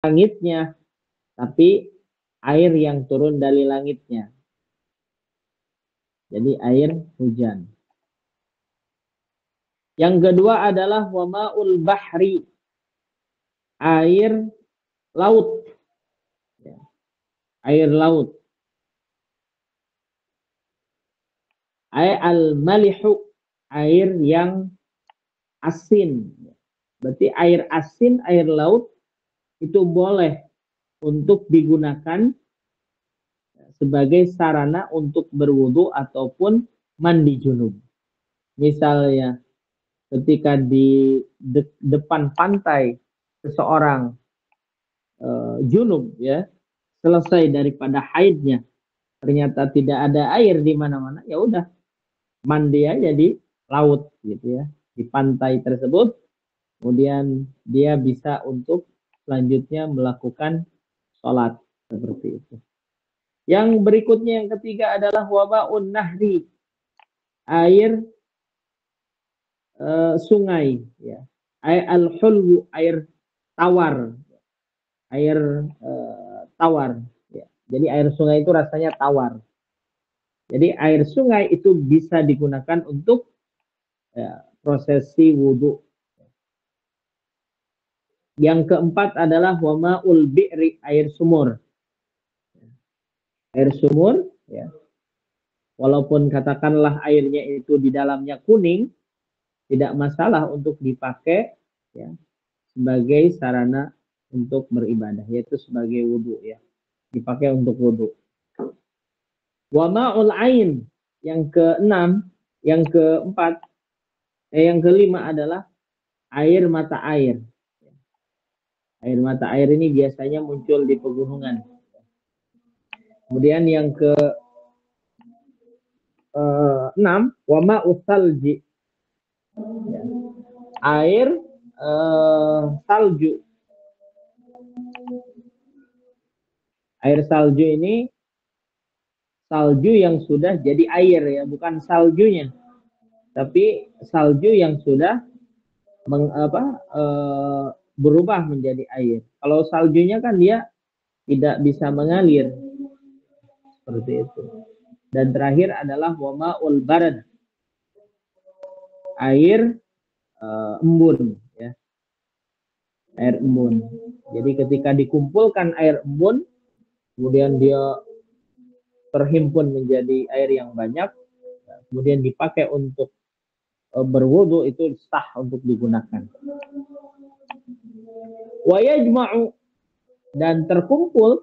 langitnya, tapi air yang turun dari langitnya. Jadi air hujan. Yang kedua adalah wama'ul bahri, air laut. Ya, air laut. Air al-malihu, air yang asin. Berarti air asin, air laut itu boleh untuk digunakan sebagai sarana untuk berwudu ataupun mandi junub. Misalnya ketika di depan pantai seseorang junub ya, selesai daripada haidnya, ternyata tidak ada air di mana-mana, ya udah mandi aja di laut gitu ya, di pantai tersebut. Kemudian dia bisa untuk selanjutnya melakukan sholat seperti itu. Yang berikutnya yang ketiga adalah wabaun nahri, air sungai ya. Air al-hulwu, air tawar. Air tawar ya. Jadi air sungai itu rasanya tawar. Jadi air sungai itu bisa digunakan untuk ya, prosesi wudhu. Yang keempat adalah wama'ul bi'ri, air sumur. Air sumur ya. Walaupun katakanlah airnya itu di dalamnya kuning, tidak masalah untuk dipakai ya, sebagai sarana untuk beribadah, yaitu sebagai wudhu ya, dipakai untuk wudhu. Wa ma'ul ain, yang keenam, yang keempat, yang kelima adalah air mata air. Air mata air ini biasanya muncul di pegunungan. Kemudian yang ke enam, wa ma'us salji, ya. Air salju. Air salju ini salju yang sudah jadi air ya, bukan saljunya, tapi salju yang sudah berubah menjadi air. Kalau saljunya kan dia tidak bisa mengalir seperti itu. Dan terakhir adalah wama'ul barad, air embun ya, air embun. Jadi ketika dikumpulkan air embun, kemudian dia terhimpun menjadi air yang banyak, kemudian dipakai untuk berwudu, itu sah untuk digunakan. Wa yajma'u, dan terkumpul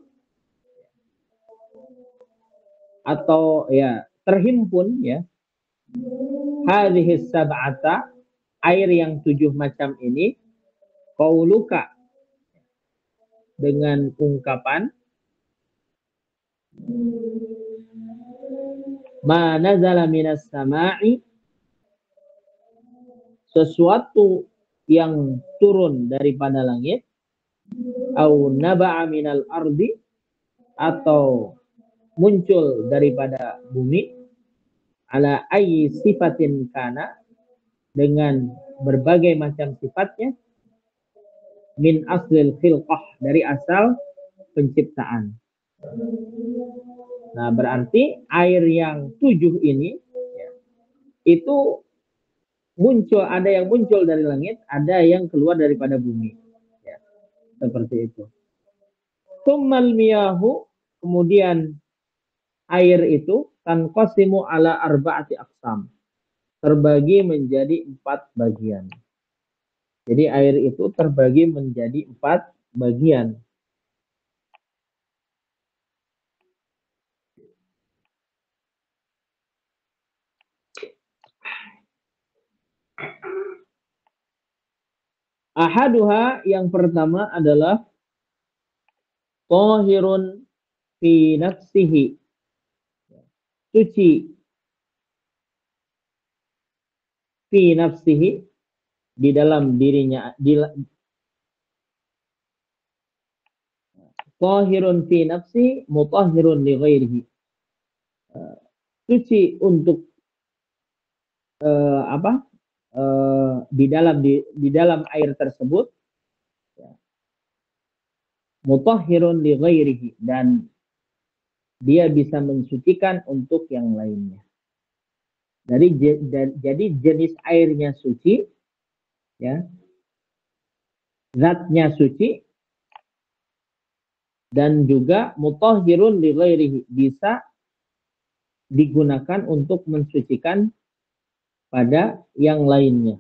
atau ya terhimpun ya, hadhihi sab'ata, air yang 7 macam ini, qauluka, dengan ungkapan ma nazala minas sama'i, sesuatu yang turun daripada langit, au naba'a minal ardi, atau muncul daripada bumi, ala ayyi sifatin kana, dengan berbagai macam sifatnya, min aslil khilqah, dari asal penciptaan. Nah, berarti air yang 7 ini ya, itu muncul, ada yang muncul dari langit, ada yang keluar daripada bumi. Ya, seperti itu. Tsummal miyahu, kemudian air itu tanqasimu ala arba'ati aqsam, terbagi menjadi 4 bagian. Jadi air itu terbagi menjadi 4 bagian. Ahaduha, yang pertama adalah tahirun fi nafsihi, suci fi nafsihi, di dalam dirinya, tahirun fi nafsi mutahhirun li ghairihi, suci untuk apa di dalam air tersebut, mutahhirun li ghairihi, dan dia bisa mensucikan untuk yang lainnya. Jadi jenis airnya suci, ya, zatnya suci, dan juga mutahhirun li ghairihi, bisa digunakan untuk mensucikan pada yang lainnya.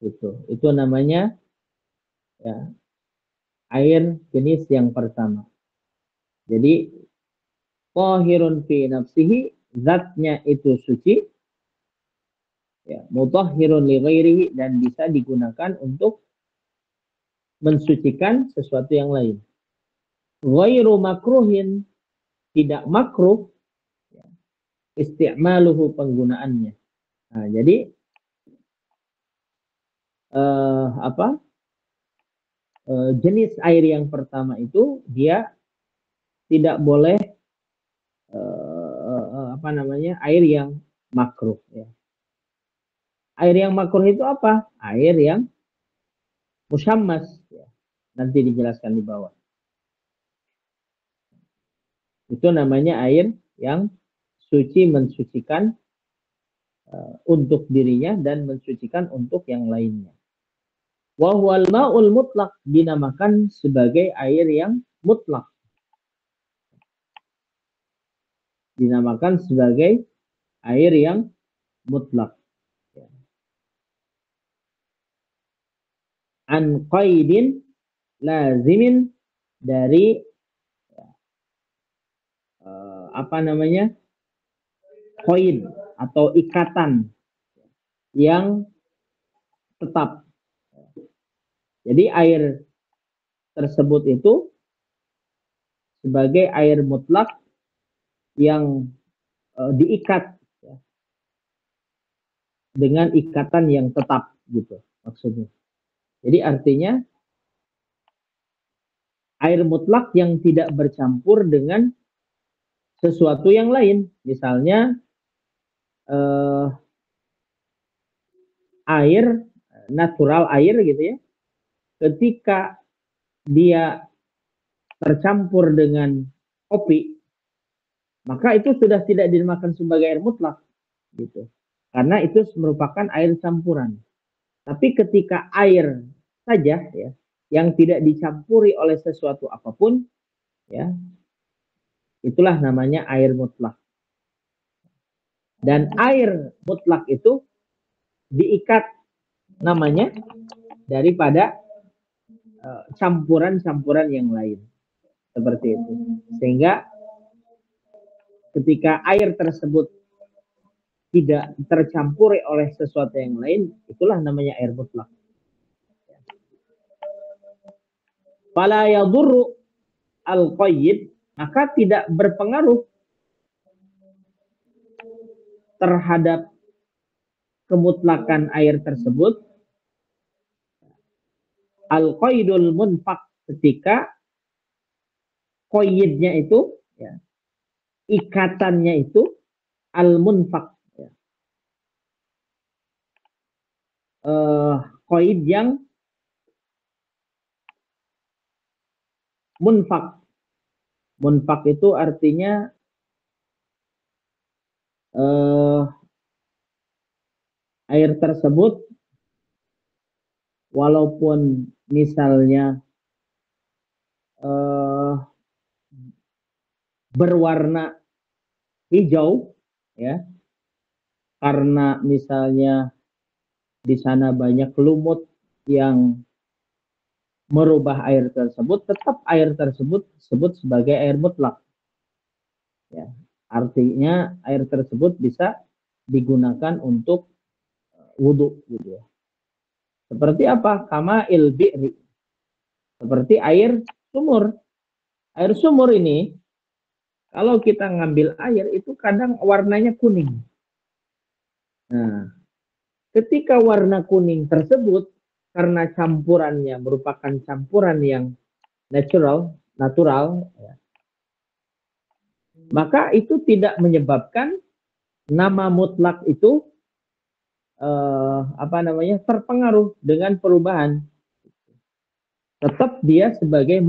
Itu namanya, ya, air jenis yang pertama. Jadi tahirun fi nafsihi, zatnya itu suci, ya, mutahhirun li ghairihi, dan bisa digunakan untuk mensucikan sesuatu yang lain. Ghairu makruhin, tidak makruh, ya, isti'maluhu, penggunaannya. Nah, jadi jenis air yang pertama itu dia tidak boleh air yang makruh, ya. Air yang makruh itu apa? Air yang musyammas, ya. Nanti dijelaskan di bawah. Itu namanya air yang suci, mensucikan untuk dirinya dan mensucikan untuk yang lainnya. Wa huwal ma'ul mutlaq, dinamakan sebagai air yang mutlak. Dinamakan sebagai air yang mutlak. An qaidin lazimin, dari qaid atau ikatan yang tetap. Jadi air tersebut itu sebagai air mutlak yang diikat, ya, dengan ikatan yang tetap, gitu maksudnya. Jadi artinya air mutlak yang tidak bercampur dengan sesuatu yang lain. Misalnya air natural, air gitu ya, ketika dia tercampur dengan kopi, maka itu sudah tidak dinamakan sebagai air mutlak, gitu. Karena itu merupakan air campuran. Tapi ketika air saja, ya, yang tidak dicampuri oleh sesuatu apapun, ya, itulah namanya air mutlak. Dan air mutlak itu diikat namanya daripada campuran-campuran yang lain. Seperti itu. Sehingga ketika air tersebut tidak tercampuri oleh sesuatu yang lain, itulah namanya air mutlak. Fala yadurru al-qayyid, maka tidak berpengaruh terhadap kemutlakan air tersebut al-qaidul munfaq, ketika qaidnya itu, ya, ikatannya itu al-munfaq, ya. Qaid yang munfaq. Munfaq itu artinya air tersebut walaupun misalnya berwarna hijau, ya, karena misalnya di sana banyak lumut yang merubah air tersebut, tetap air tersebut disebut sebagai air mutlak, ya. Artinya air tersebut bisa digunakan untuk wudhu, gitu ya. Seperti apa? Kama bi'ri, seperti air sumur. Air sumur ini, kalau kita ngambil air itu kadang warnanya kuning. Nah, ketika warna kuning tersebut karena campurannya merupakan campuran yang natural, ya, maka itu tidak menyebabkan nama mutlak itu terpengaruh dengan perubahan. Tetap dia sebagai